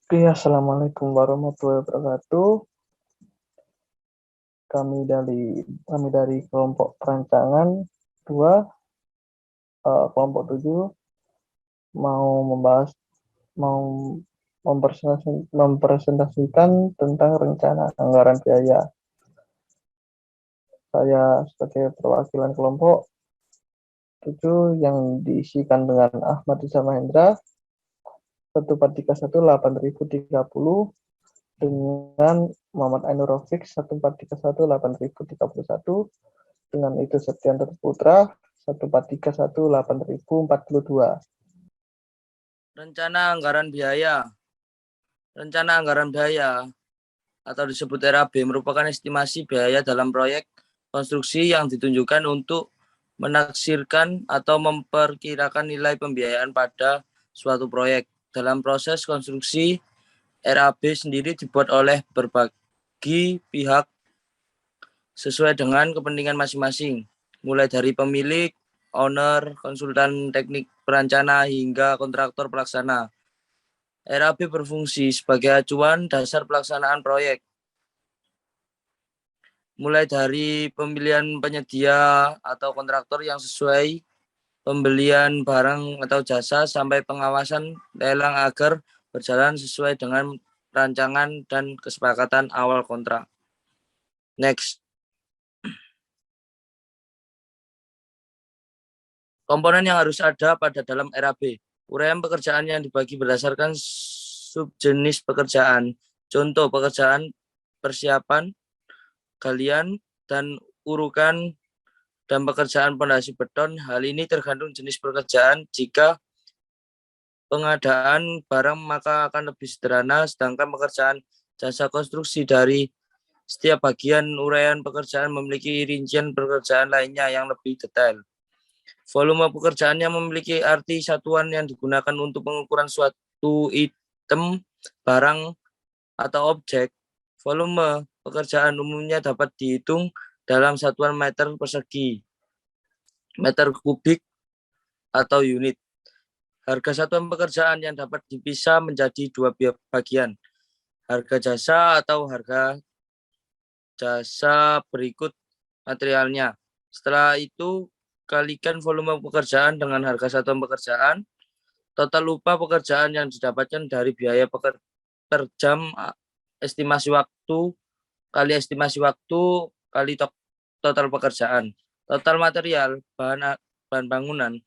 Oke, Assalamualaikum warahmatullahi wabarakatuh. Kami dari kelompok perancangan 2, kelompok 7 mau membahas mau mempresentasikan tentang rencana anggaran biaya. Saya sebagai perwakilan kelompok 7 yang diisikan dengan Ahmad Iza Mahendra 1431830 dengan Muhammad Ainur Rafiq 1431831 dengan itu Septian Putra 1431842. Rencana anggaran biaya. Rencana anggaran biaya atau disebut RAB merupakan estimasi biaya dalam proyek konstruksi yang ditunjukkan untuk menaksirkan atau memperkirakan nilai pembiayaan pada suatu proyek. Dalam proses konstruksi, RAB sendiri dibuat oleh berbagai pihak sesuai dengan kepentingan masing-masing, mulai dari pemilik, owner, konsultan teknik perencana, hingga kontraktor pelaksana. RAB berfungsi sebagai acuan dasar pelaksanaan proyek, mulai dari pemilihan penyedia atau kontraktor yang sesuai, pembelian barang atau jasa, sampai pengawasan lelang agar berjalan sesuai dengan rancangan dan kesepakatan awal kontrak. Next. Komponen yang harus ada pada dalam RAB. Uraian pekerjaan yang dibagi berdasarkan subjenis pekerjaan. Contoh pekerjaan persiapan, galian, dan urukan, dan pekerjaan pondasi beton. Hal ini tergantung jenis pekerjaan. Jika pengadaan barang maka akan lebih sederhana, sedangkan pekerjaan jasa konstruksi dari setiap bagian uraian pekerjaan memiliki rincian pekerjaan lainnya yang lebih detail. Volume pekerjaan yang memiliki arti satuan yang digunakan untuk pengukuran suatu item, barang, atau objek. Volume pekerjaan umumnya dapat dihitung dalam satuan meter persegi, meter kubik, atau unit. Harga satuan pekerjaan yang dapat dipisah menjadi dua bagian, harga jasa atau harga jasa berikut materialnya. Setelah itu, kalikan volume pekerjaan dengan harga satuan pekerjaan, total upah pekerjaan yang didapatkan dari biaya per jam, estimasi waktu, kali estimasi waktu, kali total pekerjaan. Total material, bahan bangunan,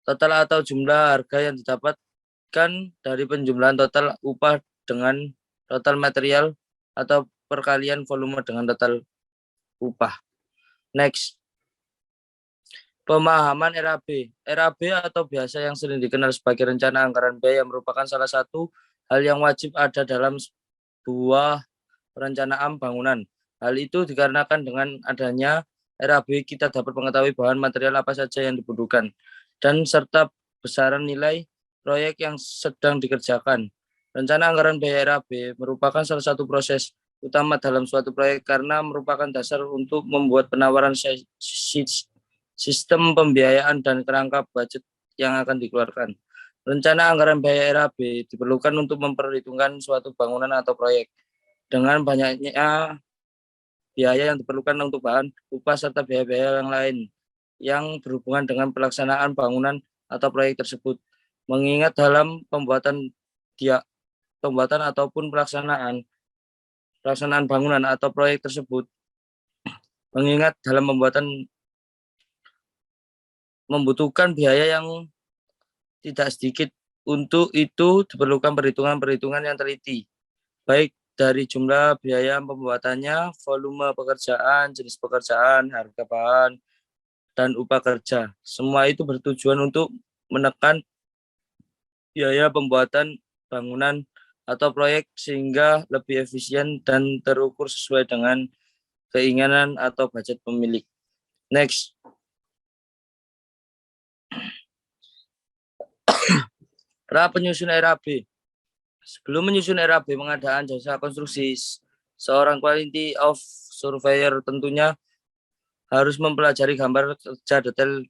total atau jumlah harga yang didapatkan dari penjumlahan total upah dengan total material atau perkalian volume dengan total upah. Next. Pemahaman RAB. RAB atau biasa yang sering dikenal sebagai rencana anggaran biaya merupakan salah satu hal yang wajib ada dalam sebuah perencanaan bangunan. Hal itu dikarenakan dengan adanya RAB kita dapat mengetahui bahan material apa saja yang dibutuhkan dan serta besaran nilai proyek yang sedang dikerjakan. Rencana anggaran biaya RAB merupakan salah satu proses utama dalam suatu proyek karena merupakan dasar untuk membuat penawaran sistem pembiayaan dan kerangka budget yang akan dikeluarkan. Rencana anggaran biaya RAB diperlukan untuk memperhitungkan suatu bangunan atau proyek dengan banyaknya biaya yang diperlukan untuk bahan, upah, serta biaya-biaya yang lain yang berhubungan dengan pelaksanaan bangunan atau proyek tersebut. Mengingat dalam pembuatan ataupun pelaksanaan bangunan atau proyek tersebut, mengingat dalam pembuatan membutuhkan biaya yang tidak sedikit. Untuk itu diperlukan perhitungan-perhitungan yang teliti, baik dari jumlah biaya pembuatannya, volume pekerjaan, jenis pekerjaan, harga bahan, dan upah kerja. Semua itu bertujuan untuk menekan biaya pembuatan bangunan atau proyek sehingga lebih efisien dan terukur sesuai dengan keinginan atau budget pemilik. Next. Penyusun RAB. Sebelum menyusun RAB pengadaan jasa konstruksi, seorang quality of surveyor tentunya harus mempelajari gambar kerja detail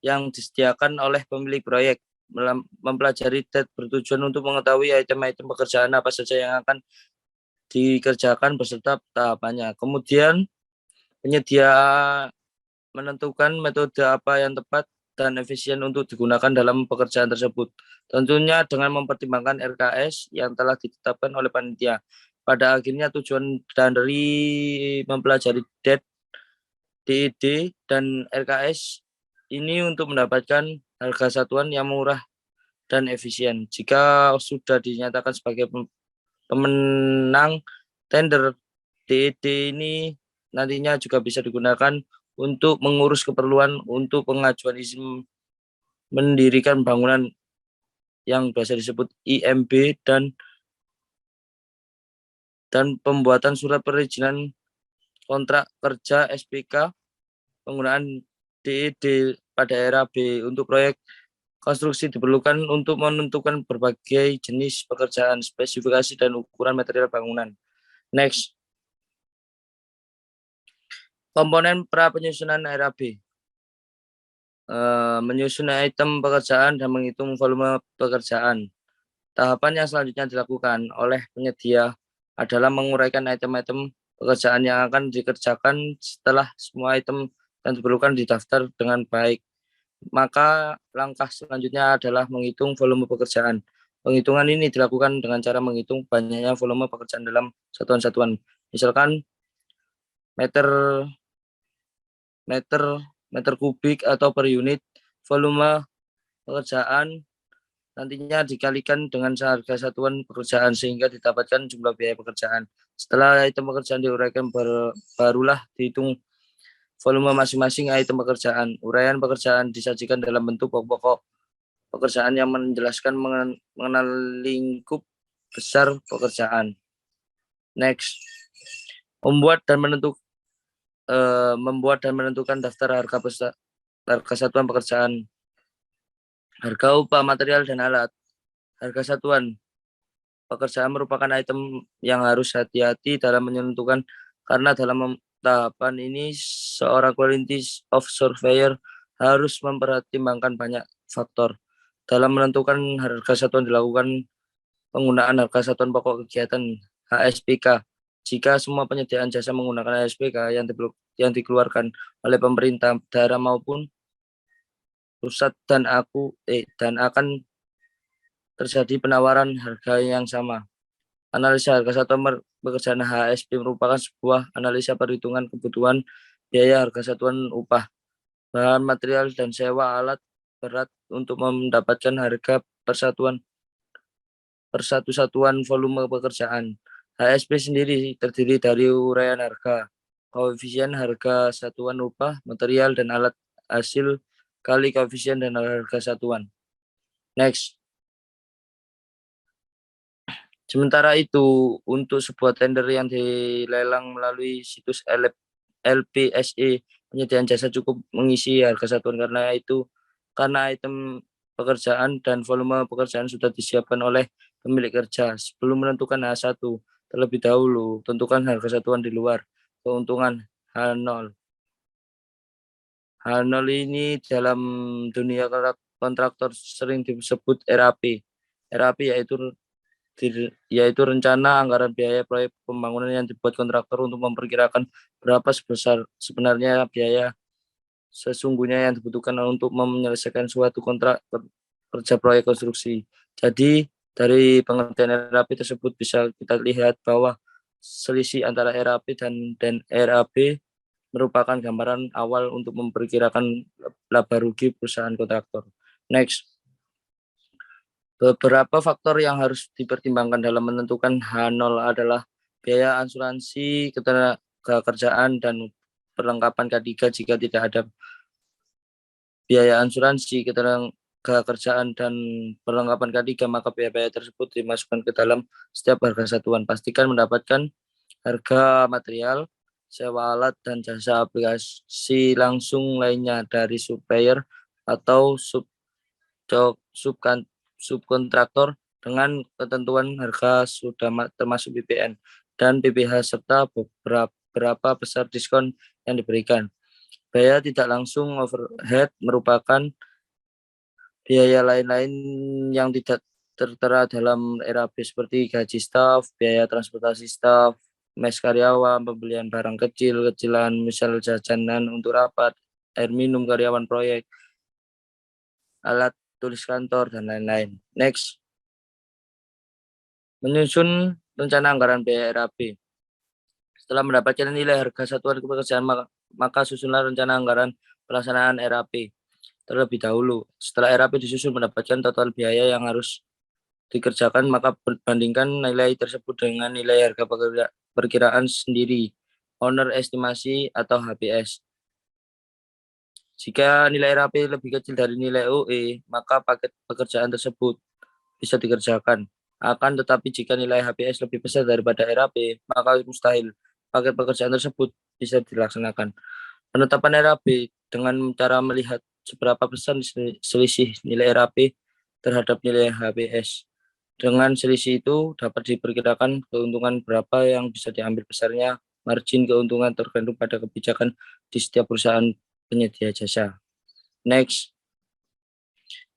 yang disediakan oleh pemilik proyek. mempelajari TED bertujuan untuk mengetahui item-item pekerjaan apa saja yang akan dikerjakan beserta tahapannya. Kemudian penyedia menentukan metode apa yang tepat dan efisien untuk digunakan dalam pekerjaan tersebut. Tentunya dengan mempertimbangkan RKS yang telah ditetapkan oleh panitia. Pada akhirnya tujuan dari mempelajari DED dan RKS ini untuk mendapatkan harga satuan yang murah dan efisien. Jika sudah dinyatakan sebagai pemenang tender, DED ini nantinya juga bisa digunakan untuk mengurus keperluan untuk pengajuan izin mendirikan bangunan yang biasa disebut IMB dan pembuatan surat perizinan kontrak kerja SPK penggunaan DED pada era B untuk proyek konstruksi diperlukan untuk menentukan berbagai jenis pekerjaan, spesifikasi dan ukuran material bangunan. Next. Komponen pra penyusunan era B. Menyusun item pekerjaan dan menghitung volume pekerjaan. Tahapan yang selanjutnya dilakukan oleh penyedia adalah menguraikan item-item pekerjaan yang akan dikerjakan setelah semua item yang diperlukan didaftar dengan baik. Maka langkah selanjutnya adalah menghitung volume pekerjaan. Penghitungan ini dilakukan dengan cara menghitung banyaknya volume pekerjaan dalam satuan-satuan. Misalkan meter kubik atau per unit. Volume pekerjaan nantinya dikalikan dengan harga satuan pekerjaan sehingga didapatkan jumlah biaya pekerjaan. Setelah item pekerjaan diuraikan barulah dihitung volume masing-masing item pekerjaan. Uraian pekerjaan disajikan dalam bentuk pokok pekerjaan yang menjelaskan mengenal lingkup besar pekerjaan. Next. Membuat dan menentukan daftar harga satuan pekerjaan. Harga upah material dan alat. Harga satuan pekerjaan merupakan item yang harus hati-hati dalam menentukan karena dalam tahapan ini seorang quality of surveyor harus mempertimbangkan banyak faktor. Dalam menentukan harga satuan dilakukan penggunaan harga satuan pokok kegiatan HSPK. Jika semua penyediaan jasa menggunakan HSPK yang dikeluarkan oleh pemerintah daerah maupun pusat dan akan terjadi penawaran harga yang sama. Analisa harga satuan pekerjaan HSP merupakan sebuah analisa perhitungan kebutuhan biaya harga satuan upah, bahan material dan sewa alat berat untuk mendapatkan harga per satu satuan volume pekerjaan. HSP sendiri terdiri dari uraian harga, koefisien harga satuan upah, material dan alat hasil kali koefisien dan harga satuan. Next. Sementara itu, untuk sebuah tender yang dilelang melalui situs LPSE, penyediaan jasa cukup mengisi harga satuan karena item pekerjaan dan volume pekerjaan sudah disiapkan oleh pemilik kerja. Sebelum menentukan H1, terlebih dahulu tentukan harga satuan di luar keuntungan H0. H0 ini dalam dunia kontraktor sering disebut RAP. RAP yaitu rencana anggaran biaya proyek pembangunan yang dibuat kontraktor untuk memperkirakan berapa sebenarnya biaya sesungguhnya yang dibutuhkan untuk menyelesaikan suatu kontrak kerja proyek konstruksi. Jadi dari pengertian RAP tersebut bisa kita lihat bahwa selisih antara RAP dan RAB merupakan gambaran awal untuk memperkirakan laba rugi perusahaan kontraktor. Next. Beberapa faktor yang harus dipertimbangkan dalam menentukan H0 adalah biaya asuransi ketenagakerjaan dan perlengkapan K3 jika tidak ada biaya asuransi ketenagakerjaan dan perlengkapan K3 maka biaya-biaya tersebut dimasukkan ke dalam setiap harga satuan. Pastikan mendapatkan harga material, sewa alat dan jasa aplikasi langsung lainnya dari supplier atau subkontraktor dengan ketentuan harga sudah termasuk BPN dan PPh serta beberapa besar diskon yang diberikan. Biaya tidak langsung overhead merupakan Biaya lain-lain yang tidak tertera dalam RAP seperti gaji staf, biaya transportasi staf, mes karyawan, pembelian barang kecil-kecilan, misal jajanan untuk rapat, air minum karyawan proyek, alat tulis kantor, dan lain-lain. Next. Menyusun rencana anggaran biaya RAP. Setelah mendapatkan nilai harga satuan pekerjaan, maka susunlah rencana anggaran pelaksanaan RAP terlebih dahulu. Setelah RAP disusun mendapatkan total biaya yang harus dikerjakan, maka bandingkan nilai tersebut dengan nilai harga perkiraan sendiri, owner estimasi atau HPS. Jika nilai RAP lebih kecil dari nilai OE, maka paket pekerjaan tersebut bisa dikerjakan. Akan tetapi jika nilai HPS lebih besar daripada RAP, maka mustahil paket pekerjaan tersebut bisa dilaksanakan. Penetapan RAP dengan cara melihat seberapa besar selisih nilai RAP terhadap nilai HPS. Dengan selisih itu dapat diperkirakan keuntungan berapa yang bisa diambil besarnya. Margin keuntungan tergantung pada kebijakan di setiap perusahaan penyedia jasa. Next.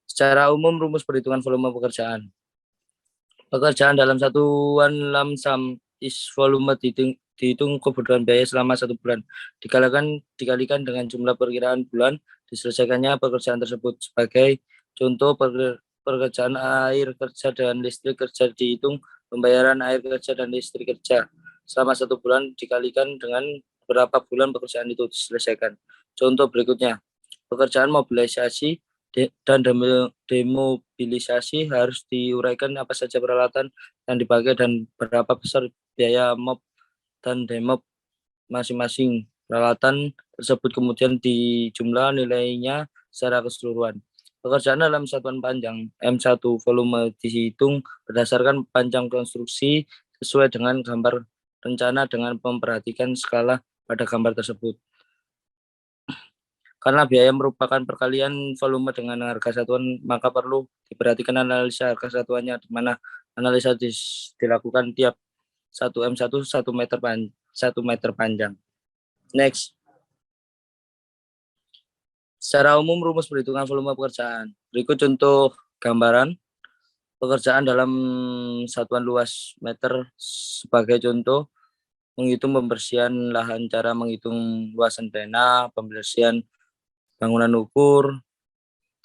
Secara umum rumus perhitungan volume pekerjaan. Pekerjaan dalam satuan lamsam is volume dihitung kebutuhan biaya selama 1 bulan. Dikalikan dengan jumlah perkiraan bulan, diselesaikannya pekerjaan tersebut. Sebagai contoh, pekerjaan air kerja dan listrik kerja dihitung pembayaran air kerja dan listrik kerja selama 1 bulan dikalikan dengan berapa bulan pekerjaan itu diselesaikan. Contoh berikutnya, pekerjaan mobilisasi dan demobilisasi harus diuraikan apa saja peralatan yang dipakai dan berapa besar biaya mob dan demob masing-masing. Peralatan tersebut kemudian dijumlah nilainya secara keseluruhan. Pekerjaan dalam satuan panjang M1 volume dihitung berdasarkan panjang konstruksi sesuai dengan gambar rencana dengan memperhatikan skala pada gambar tersebut. Karena biaya merupakan perkalian volume dengan harga satuan, maka perlu diperhatikan analisa harga satuannya, di mana analisa dilakukan tiap 1M1 1 meter panjang. Next. Secara umum rumus perhitungan volume pekerjaan. Berikut contoh gambaran pekerjaan dalam satuan luas meter sebagai contoh. Menghitung pembersihan lahan, cara menghitung luasan tanah, pembersihan bangunan ukur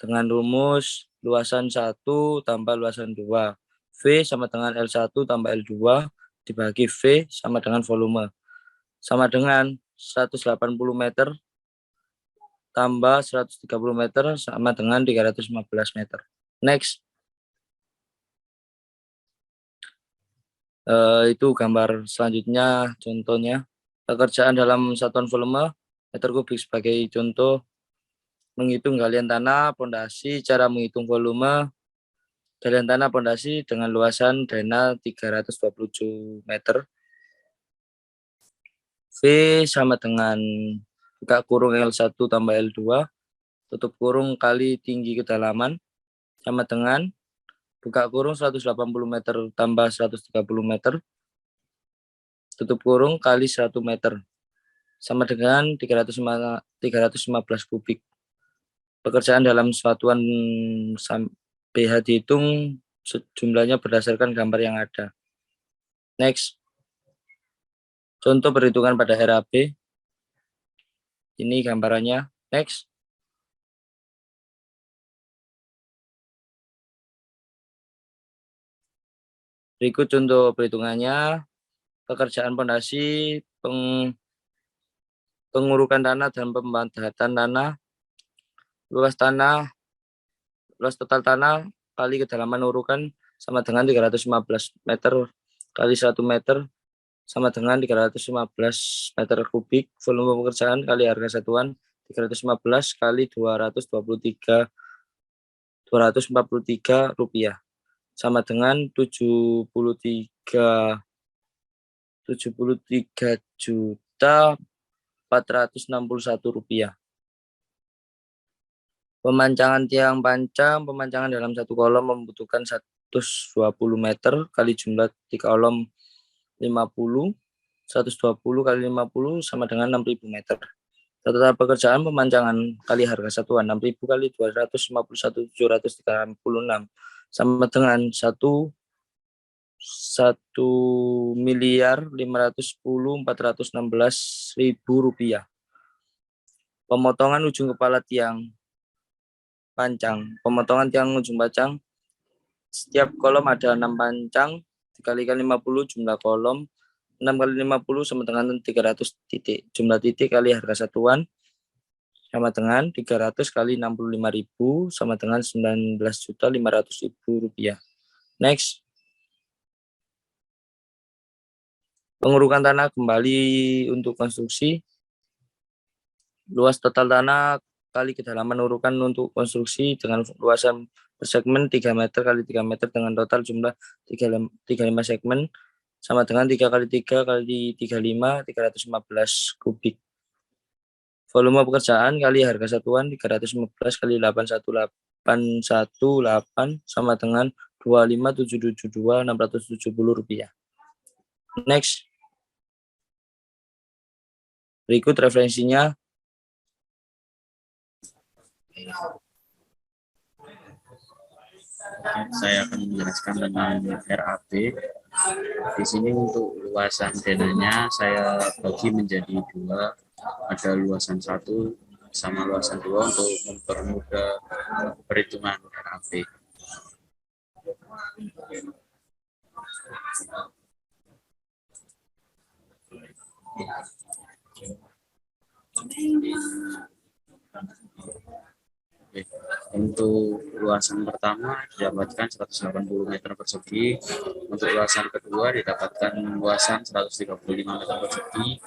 dengan rumus luasan 1 tambah luasan 2. V sama dengan L1 tambah L2 dibagi V sama dengan volume. Sama dengan 180 meter tambah 130 meter sama dengan 315 meter. Next. Itu gambar selanjutnya, contohnya. Pekerjaan dalam satuan volume meter kubik sebagai contoh. Menghitung galian tanah, pondasi, cara menghitung volume galian tanah pondasi dengan luasan dana 327 meter. V sama dengan buka kurung L1 tambah L2, tutup kurung kali tinggi kedalaman, sama dengan buka kurung 180 meter tambah 130 meter, tutup kurung kali 1 meter, sama dengan 315 kubik. Pekerjaan dalam satuan BH dihitung jumlahnya berdasarkan gambar yang ada. Next. Contoh perhitungan pada RAP. Ini gambarannya. Next. Berikut contoh perhitungannya. Pekerjaan pondasi, pengurukan tanah dan pembantatan tanah, luas total tanah kali kedalaman urukan sama dengan 315 meter kali 1 meter sama dengan 315 meter kubik. Volume pekerjaan kali harga satuan 315 kali 243 rupiah sama dengan 73.461 rupiah. Pemancangan tiang pancang, pemancangan dalam satu kolom membutuhkan 120 meter kali jumlah di kolom 50, 120 kali 50 sama dengan 6.000 meter. Total pekerjaan pemancangan kali harga satuan 6.000 kali 251.736 sama dengan 1.510.416.000 rupiah. Pemotongan ujung kepala tiang pancang. Pemotongan tiang ujung pancang. Setiap kolom ada 6 pancang, dikalikan 50 jumlah kolom, 6 kali 50 sama dengan 300 titik. Jumlah titik kali harga satuan sama dengan 300 kali 65.000 sama dengan 19.500.000 rupiah. Next. Pengurukan tanah kembali untuk konstruksi. Luas total tanah kali kedalaman urukan untuk konstruksi dengan luasan per segmen 3 meter kali 3 meter dengan total jumlah 35 segmen sama dengan 3 kali 3 kali 35, 315 kubik. Volume pekerjaan kali harga satuan 315 kali 811818 sama dengan 25.772.670 rupiah. Next. Berikut referensinya. Saya akan menjelaskan tentang RAP. Di sini untuk luasan denahnya saya bagi menjadi 2. Ada luasan 1 sama luasan 2 untuk mempermudah perhitungan RAP. Untuk luasan pertama didapatkan 180 meter persegi, untuk luasan kedua didapatkan luasan 135 meter persegi,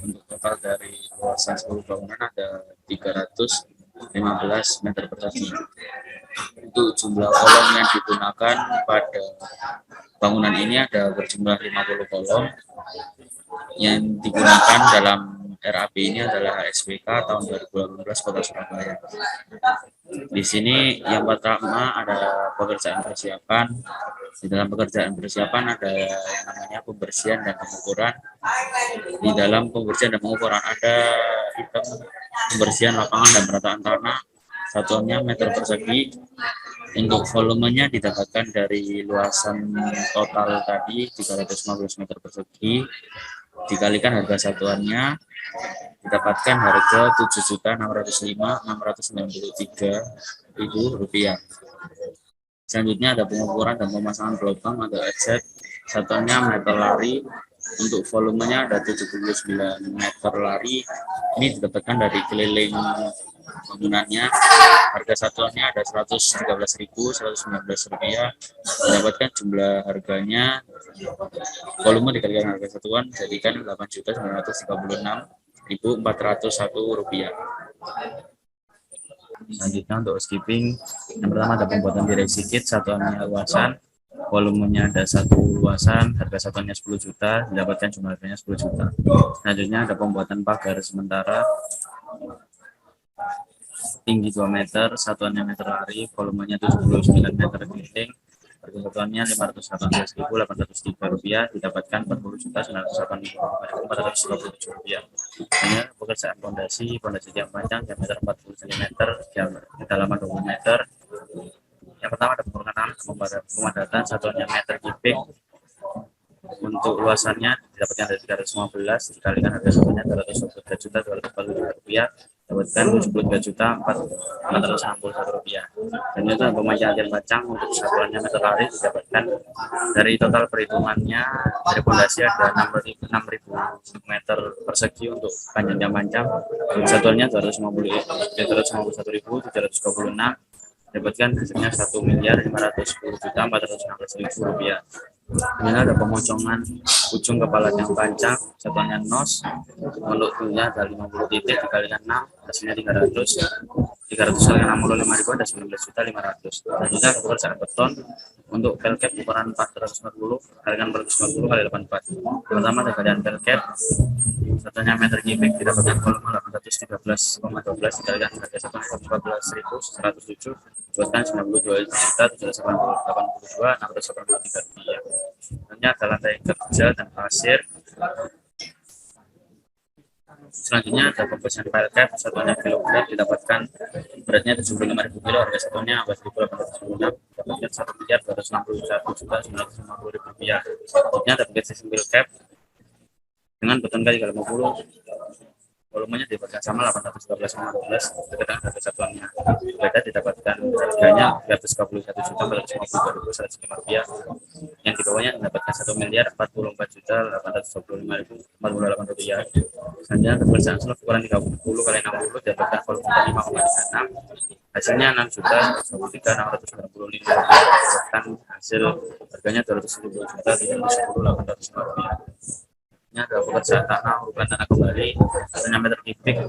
untuk total dari luasan 10 bangunan ada 315 meter persegi. Untuk jumlah kolom yang digunakan pada bangunan ini ada berjumlah 50 kolom. Yang digunakan dalam RAP ini adalah SPK tahun 2018 Kota Surabaya. Di sini yang pertama ada pekerjaan persiapan. Di dalam pekerjaan persiapan ada yang namanya pembersihan dan pengukuran. Di dalam pembersihan dan pengukuran ada item pembersihan lapangan dan perataan tanah. Satuannya meter persegi. Untuk volumenya didapatkan dari luasan total tadi 315 meter persegi dikalikan harga satuannya didapatkan harga 7.605.693.000 rupiah. Selanjutnya ada pengukuran dan pemasangan gelombang atau offset. Satuannya meter lari. Untuk volumenya ada 79 meter lari. Ini didapatkan dari keliling bangunannya. Harga satuannya ada 113.119 rupiah. Mendapatkan jumlah harganya volume dikalikan harga satuan jadikan 8.936.401 rupiah. Selanjutnya untuk housekeeping, yang pertama ada pembuatan direksi kit, satuannya luasan, volumenya ada 1 luasan, harga satuannya 10 juta, didapatkan jumlah harganya 10 juta. Selanjutnya ada pembuatan pagar sementara, tinggi 2 meter, satuannya meter lari, volumenya 79 meter keliling, harga satuannya 518.803 rupiah, didapatkan 40.988.427 rupiah. Ini pekerjaan fondasi tiang panjang diameter 40 cm, kedalaman 20 meter. Yang pertama ada pengurukan pemadatan, satuannya meter kubik. Untuk luasannya didapatkan dari 315 dikalikan harga satunya 223.243 rupiah, dapatkan 73.461 rupiah. Dan itu pemanjang tiang pancang untuk satuannya meter lari didapatkan dari total perhitungannya dari fondasi ada 6.000 meter persegi untuk panjang tiang pancang. Satuannya 251.726, dapatkan hasilnya 1.510.416.000 rupiah. Ini ada pemocongan ujung kepala tiang pancang, satuannya nos, mulutnya ada 50 titik dikalikan 6, hasilnya 300 kali 65.000 ada 19.500. Selanjutnya ada pekerjaan beton untuk pelcap ukuran 440 kalikan 450 kali 84. Pertama ada galian pelcap, satunya meter kubik, didapatkan volume 813,12 dikalikan harga satunya 14.107, buatkan 92.782.683 rupiah. Selanjutnya ada lantai kerja dan pasir. Selanjutnya ada pembagian file cap, satuannya kilogram, didapatkan beratnya 75.000 kilo, harga satuannya 14.896, dapatkan 1.261.950.000 rupiah. Selanjutnya ada paket single cap dengan beton kali 50, volumenya didapatkan sama 812,15, dengan harga satuannya berbeda, didapatkan harganya 331.452.105 rupiah. Yang di bawahnya mendapatkan 1.044.825.048 rupiah. Selanjutnya pekerjaan slot ukuran 30 kali 60 didapatkan volume 5,6, hasilnya 6.695.000 rupiah, dapatkan hasil harganya 210.310.805 rupiah. Ini adalah pekerjaan tanah urukan tanah kembali, satunya meter kubik,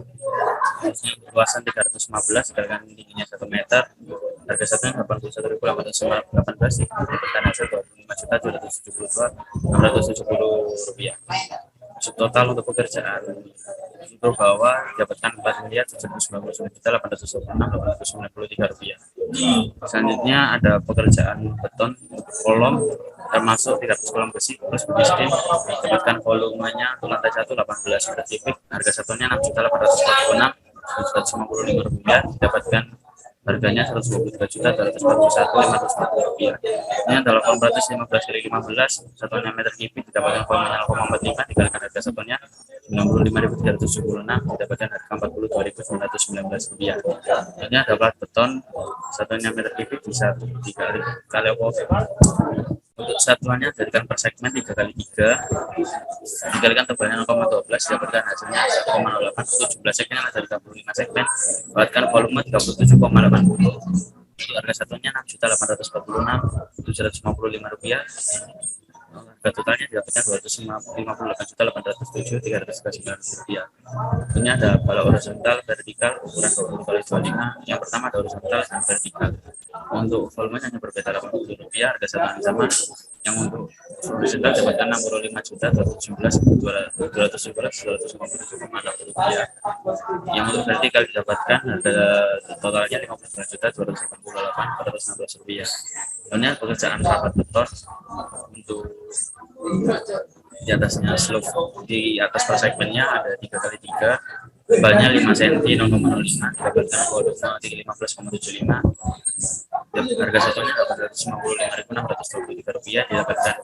luasan 315 dengan tingginya 1 meter, harga satunya 81.818, dapatkan hasil 25.272.670 rupiah. Subtotal untuk pekerjaan untuk bawah dapatkan 4.799.893 rupiah. Selanjutnya ada pekerjaan beton kolom termasuk 300 kolom besi plus body stem, dapatkan volumenya untuk lantai 1 18 meter kubik, harga satunya 6.846.150 rupiah, didapatkan harganya 123.241.540 rupiah. Ini adalah volume 115 kali 15, satuannya meter kubik, didapatkan volume 0,45 dikalikan harga satunya 95.376, didapatkan harga 42.919 rupiah. Ini ada plat beton, satuannya meter kubik bisa dikali untuk satuannya jadikan per segmen 3 kali 3 dikalikan tebalnya 0,12, dapatkan hasilnya 1,08. 17 segmen ada 35 segmen, dapatkan volume 37,80. Untuk harga satunya 6.846.755 rupiah. Harga totalnya didapatkan 258.807.339 rupiah. Ini ada balok horizontal, vertikal, ukuran 20 kali 25. Yang pertama ada horizontal dan vertikal. Untuk volumenya hanya berbeda 80 rupiah, harga satunya sama. Yang untuk horizontal dapatkan 65.217.250 rupiah. Yang untuk vertikal didapatkan harga totalnya 59.288.416 rupiah. Ini pekerjaan rapat beton untuk di atasnya slope, di atas per segmennya ada 3 kali 3, tebalnya 5 cm 0,05, didapatkan volume 15,75, harga satunya 855.623 rupiah, didapatkan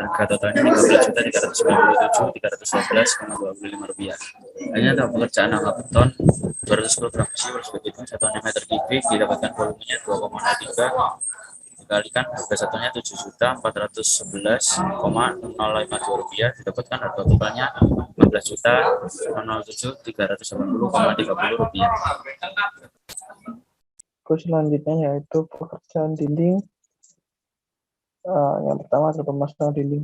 harga totalnya 13.397.312,25 rupiah. Ini adalah pekerjaan angka beton 200 kg besi berbeda satuannya meter kubik, didapatkan volumenya 2,03, dikalikan harga satunya 7.411,052 rupiah, didapatkan harga totalnya 15.007.380,30 rupiah. Terus selanjutnya yaitu pekerjaan dinding. Yang pertama adalah pemasangan dinding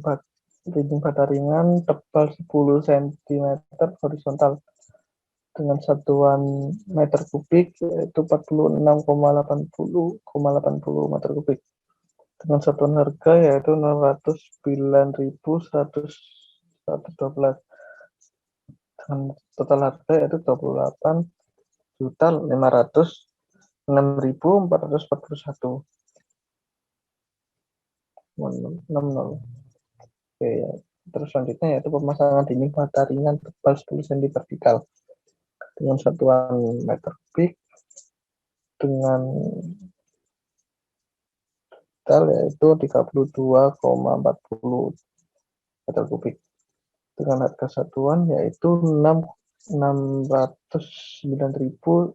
bata ringan tebal 10 cm horizontal dengan satuan meter kubik yaitu 46,80 meter kubik, dengan satuan harga yaitu 609.112, dengan total harga yaitu 28.506.441. Oke, terus selanjutnya yaitu pemasangan dinding bata ringan tebal 10 cm vertikal dengan satuan meter kubik dengan total yaitu 32,40 meter kubik, dengan harga satuan yaitu 609.112,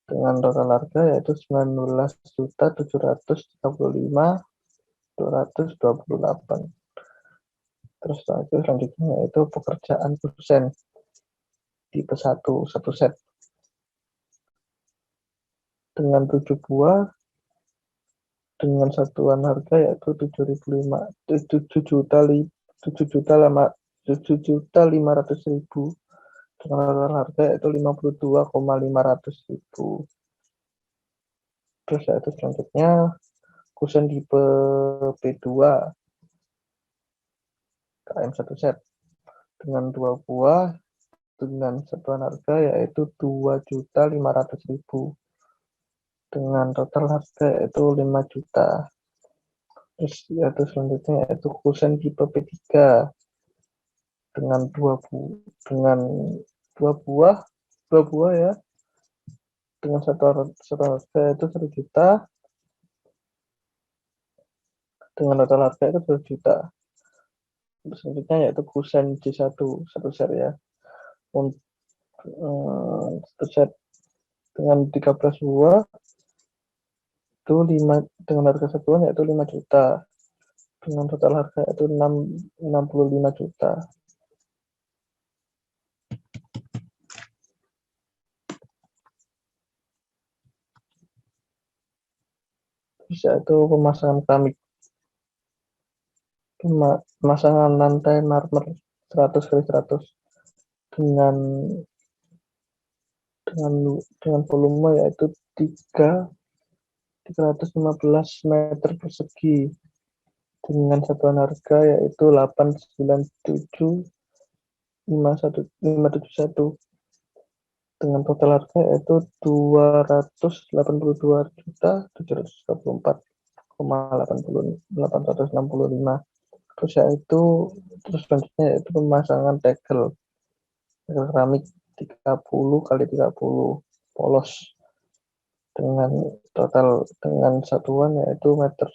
dengan total harga yaitu 19.735.228. Terus selanjutnya yaitu pekerjaan kusen tipe 1 satu set dengan 7 buah dengan satuan harga yaitu 7.500.000 dengan total harga yaitu 52,500.000. Terus yaitu selanjutnya kusen tipe P2 KM 1 set dengan 2 buah dengan satuan harga yaitu 2.500.000 dengan total harga yaitu 5 juta. Terus yaitu selanjutnya yaitu kusen tipe P3 dengan dengan dua buah ya, dengan satu harga itu 1 juta, dengan total harga itu 2 juta. Selanjutnya yaitu kusen J1 satu set ya, untuk satu set dengan 13 buah itu 5, dengan harga satuan yaitu 5 juta, dengan total harga itu 65 juta. Bisa itu pemasangan keramik, pemasangan lantai marmer 100 kali 100 dengan volume yaitu 315 meter persegi, dengan satuan harga yaitu 897.571, dengan total harga yaitu 282.734,865. Terus selanjutnya yaitu pemasangan tegel keramik 30 kali 30 polos, dengan satuan yaitu meter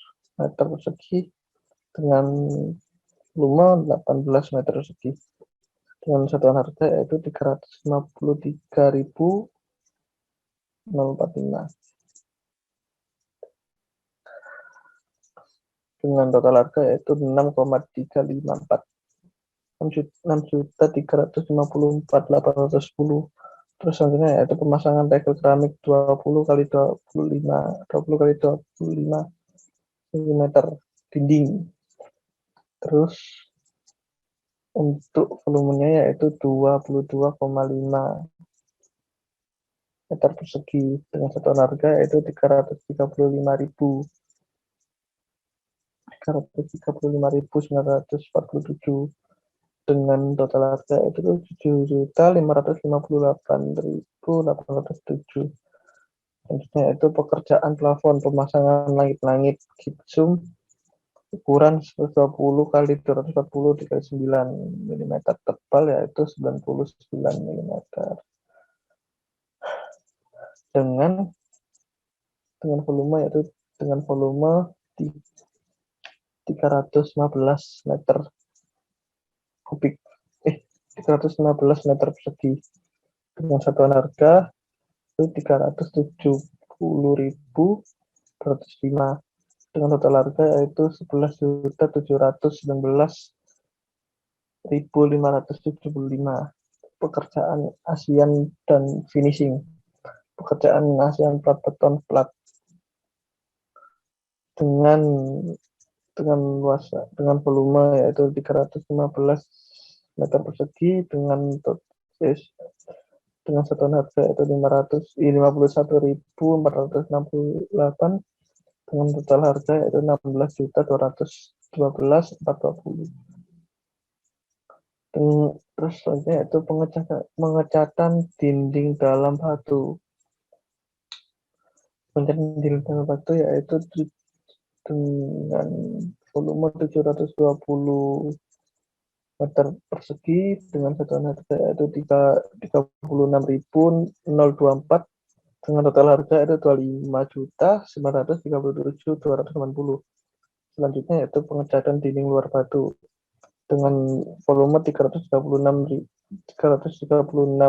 persegi, dengan volume 18 meter persegi, dengan satuan harga yaitu 353.045, dengan total harga yaitu 6,354, 6.354.810. Terus selanjutnya yaitu pemasangan tegel keramik 20 kali 25 cm dinding. Terus untuk volumenya yaitu 22,5 meter persegi, dengan satuan harga yaitu 335.947, dengan total harga itu 7.558.807. Selanjutnya itu pekerjaan plafon, pemasangan langit-langit gipsum ukuran 120 kali 240 dikali 9 mm tebal yaitu 99 mm, dengan volume yaitu 315 meter kubik 315 meter persegi, dengan satuan harga itu 370.205, dengan total harga yaitu 11.719.575. Pekerjaan ASEAN dan finishing, pekerjaan ASEAN plat beton plat, dengan volume yaitu 315 meter persegi, dengan satuan harga yaitu 51.468, dengan total harga yaitu 16.212.420. Terus selanjutnya yaitu pengecatan dinding dalam batu. Pengecatan dinding dalam batu yaitu dengan volume 720 meter persegi, dengan satuan harga yaitu 36.024, dengan total harga yaitu 25.937.280. Selanjutnya yaitu pengecatan dinding luar batu dengan volume 336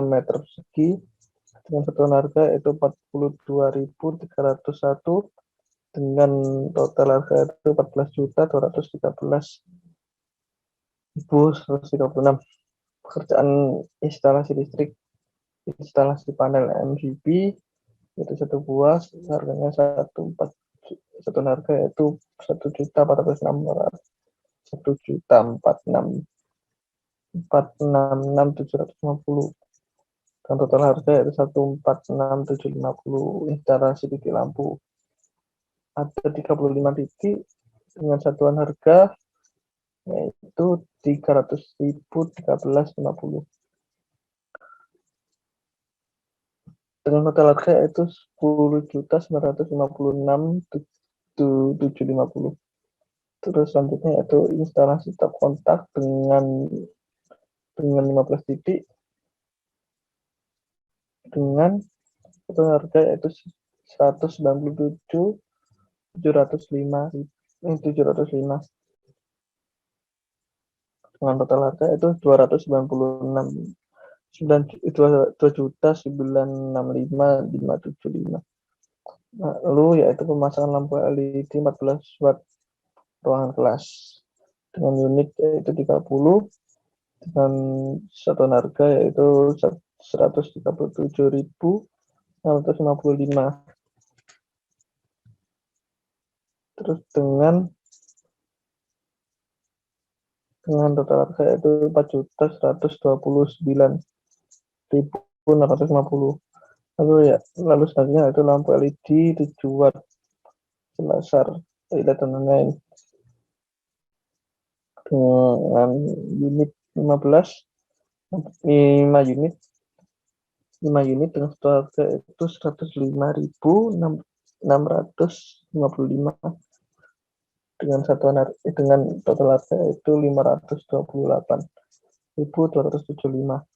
meter persegi, dengan satuan harga yaitu 42.301, dengan total harga itu 14.213.136. Pekerjaan instalasi listrik, instalasi panel MCB itu 1 buah, harganya 1,4, satuan harga yaitu 1.466.750, dan total harga yaitu 146.750. Instalasi titik lampu ada 35 titik, dengan satuan harga yaitu 300.013.50, dengan total harga yaitu 10.956.750. Terus selanjutnya yaitu instalasi tap kontak dengan dengan 15 titik dengan satuan harga yaitu 197.705 dengan total harga itu 296.965.575. Lalu yaitu pemasangan lampu LED 14 watt ruangan kelas dengan unit yaitu 30 dengan satuan harga yaitu 137.655. Terus dengan total harga yaitu 4.129.650. Lalu selanjutnya itu lampu LED 7 watt selasar tidak lain dengan unit 5 unit dengan total harga itu 105.655 dengan total harga itu 528.275.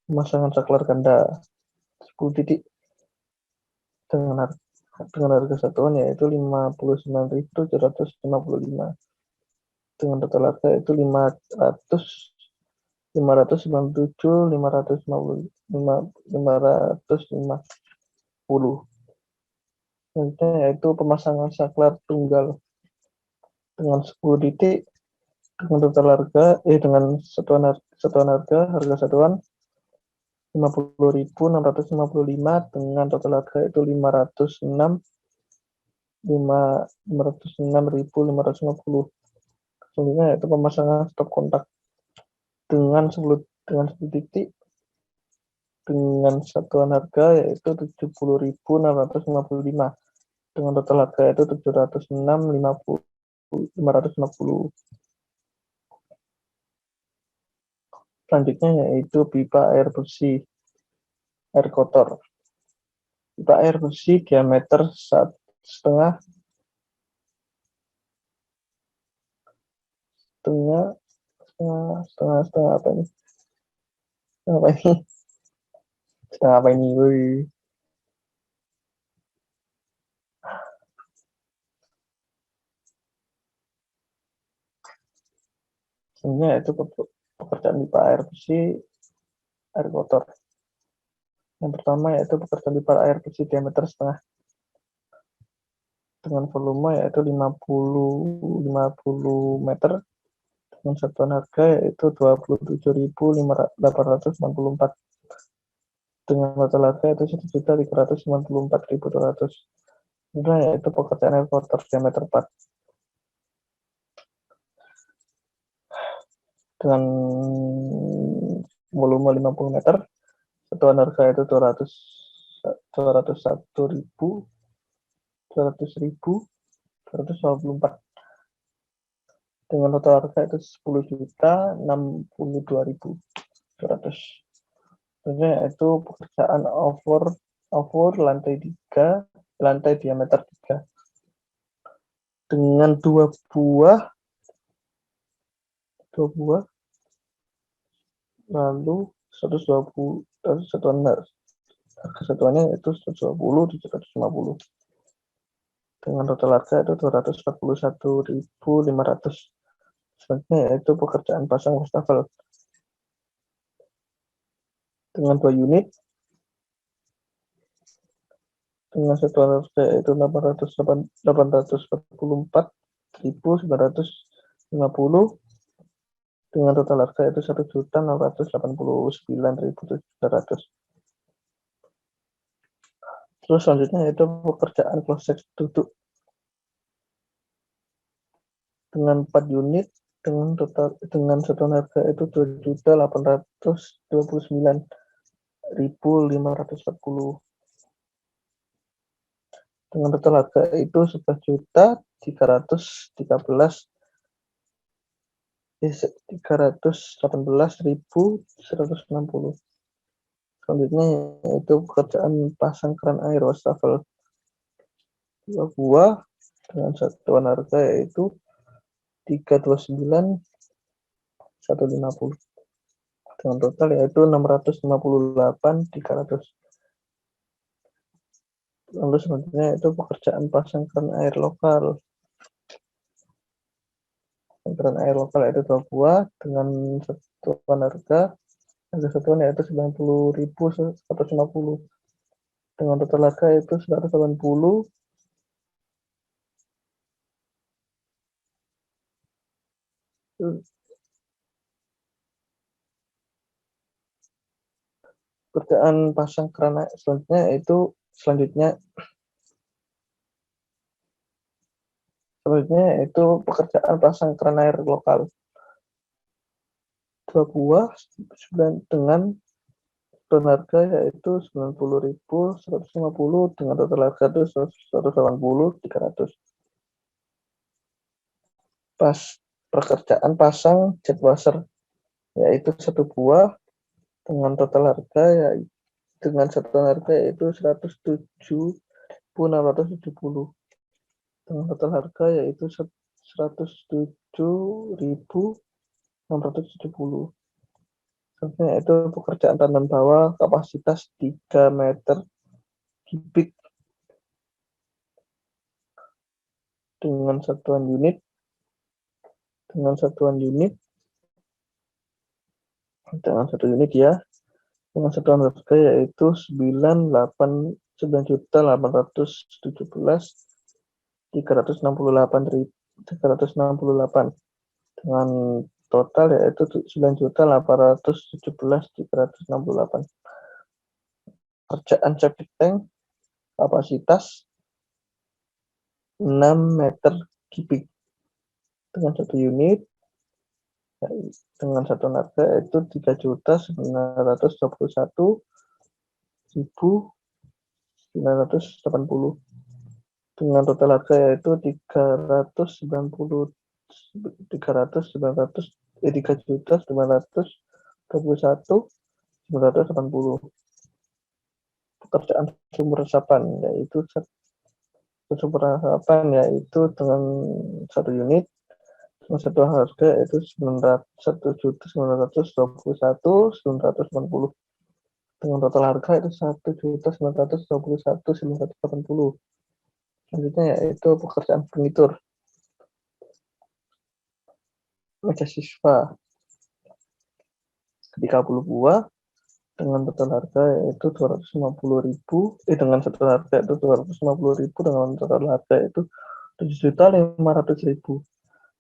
Pemasangan saklar ganda 10 titik dengan harga satuan yaitu 59.755 dengan total harga itu 597.550. Selanjutnya yaitu pemasangan saklar tunggal dengan 10 titik dengan total harga dengan satuan harga satuan 50.655 dengan total harga itu 506.550. Selanjutnya yaitu pemasangan stop kontak dengan 10 titik dengan satuan harga yaitu 70.655 dengan total harga itu 706.550. Selanjutnya yaitu pipa air bersih air kotor. Pipa air bersih diameter 1,5 apa ini woi. Sebenarnya itu pekerjaan pipa air bersih air kotor. Yang pertama yaitu pekerjaan pipa air bersih diameter 1,5 dengan volume yaitu 50 meter dengan satuan harga yaitu 27.864 dengan total harga itu 1.394.200. Kemudian yaitu pekerjaan air kotor diameter 4 dengan volume 50 meter, satuan harga itu 201.224 dengan total harga itu 10.062.200. Sebenarnya itu pekerjaan over lantai diameter 3 dengan dua buah lalu 120 satuannya itu 120 750 dengan total harga itu 241.500. Selanjutnya yaitu pekerjaan pasang wastafel dengan 2 unit dengan satuan harga itu 844.950 dengan total harga itu 1.689.700. Terus selanjutnya itu pekerjaan closet duduk dengan 4 unit dengan satuan harga itu 2.829.540 dengan total harga itu 11.318.160. Selanjutnya yaitu pekerjaan pasang keran air wastafel 2 buah dengan satuan harga yaitu 329.150 dengan total yaitu 658.300. Lalu selanjutnya itu pekerjaan pasang kran air lokal. Kran air lokal yaitu 2 buah dengan satuan harga satuan yaitu 90.150. Dengan total harga itu 180. Pekerjaan pasang kran air selanjutnya itu pekerjaan pasang kran air lokal. 2 buah dengan harga yaitu 90.150 dengan total harga itu 180.300. Pekerjaan pasang jet washer yaitu 1 buah dengan total harga dengan satuan harga yaitu 107.670 dengan total harga yaitu 107.670. Selanjutnya itu pekerjaan tandon bawah kapasitas 3 meter kubik dengan satuan unit dengan 1 unit ya, dengan satuan harga yaitu 9.817.368 dengan total yaitu 9.817.368. Kerjaan septic tank kapasitas 6 meter kubik dengan 1 unit dengan satuan harga yaitu 3.921.980 dengan total harga yaitu 3.921.980. Pekerjaan sumber resapan yaitu dengan 1 unit dengan satu harga yaitu 1.921.980 dengan total harga itu 1.921.980. Selanjutnya yaitu pekerjaan furnitur meja siswa 30 buah dengan total harga yaitu 250.000 dengan total harga itu 250.000 dengan total harga itu 7.500.000.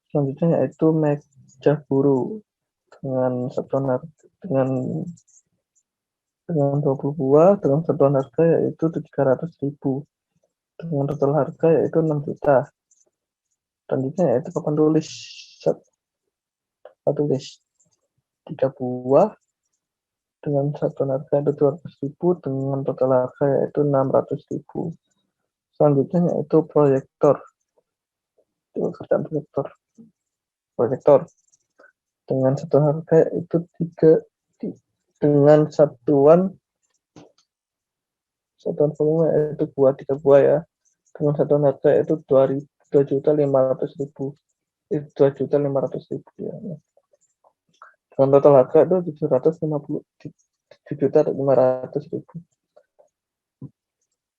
Selanjutnya yaitu meja guru dengan satuan harga dengan 20 buah dengan satuan harga yaitu 300.000 dengan total harga yaitu 6 juta. Selanjutnya yaitu papan tulis 3 buah dengan satuan harga yaitu 200.000 dengan total harga yaitu 600.000. Selanjutnya yaitu proyektor. Pekerjaan proyektor dengan satuan harga yaitu 3 dengan satuan volume yaitu 3 buah ya, dengan satuan harga yaitu 2.500.000 ya. Dengan total harga itu 7.500.000.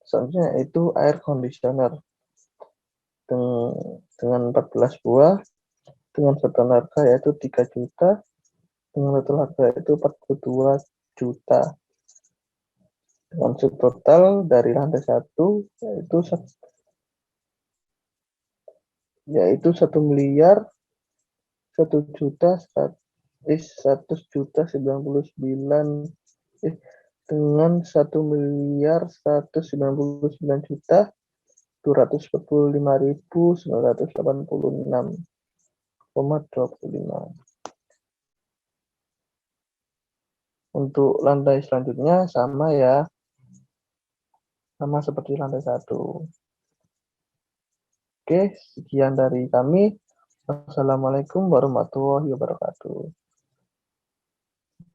Selanjutnya itu air conditioner dengan 14 buah dengan satuan harga yaitu 3 juta dengan total harga yaitu 42 juta. Dengan subtotal dari lantai 1 yaitu 1.100.199 dengan 1.199.245.986,25. Untuk lantai selanjutnya sama ya, sama seperti lantai 1. Oke, sekian dari kami. Wassalamualaikum warahmatullahi wabarakatuh.